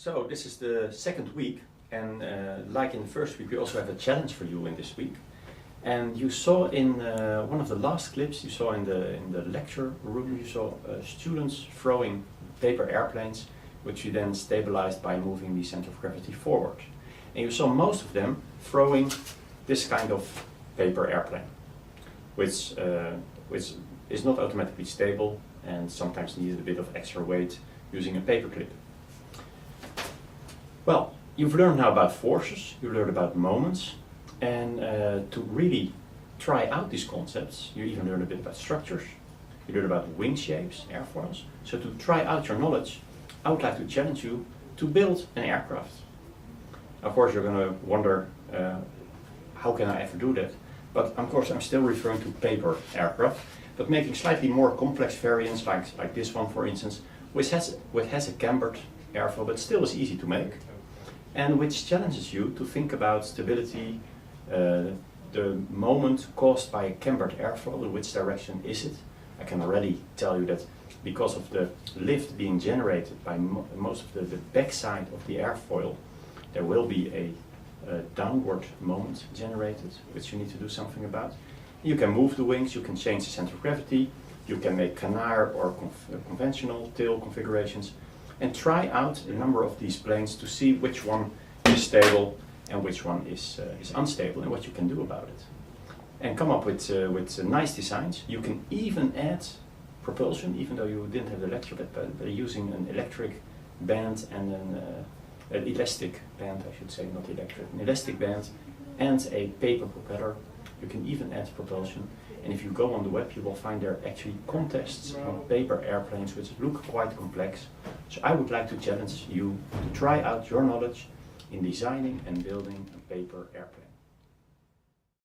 So this is the second week, and like in the first week, we also have a challenge for you in this week. And you saw in one of the last clips, you saw in the lecture room, you saw students throwing paper airplanes, which you then stabilized by moving the center of gravity forward. And you saw most of them throwing this kind of paper airplane, which is not automatically stable and sometimes needed a bit of extra weight using a paper clip. Well, you've learned now about forces, you learned about moments, and to really try out these concepts, you even learned a bit about structures, you learned about wing shapes, airfoils. So to try out your knowledge, I would like to challenge you to build an aircraft. Of course, you're going to wonder, how can I ever do that? But of course, I'm still referring to paper aircraft, but making slightly more complex variants, like this one, for instance, which has a cambered airfoil, but still is easy to make, and which challenges you to think about stability, the moment caused by a cambered airfoil. In which direction is it? I can already tell you that because of the lift being generated by most of the backside of the airfoil, there will be a downward moment generated, which you need to do something about. You can move the wings, you can change the center of gravity, you can make canard or conventional tail configurations, and try out a number of these planes to see which one is stable and which one is unstable and what you can do about it. And come up with nice designs. You can even add propulsion, even though you didn't have the lecture, but by using an electric band and an elastic band, I should say, not electric, an elastic band and a paper propeller. You can even add propulsion. And if you go on the web, you will find there actually contests on paper airplanes which look quite complex. So I would like to challenge you to try out your knowledge in designing and building a paper airplane.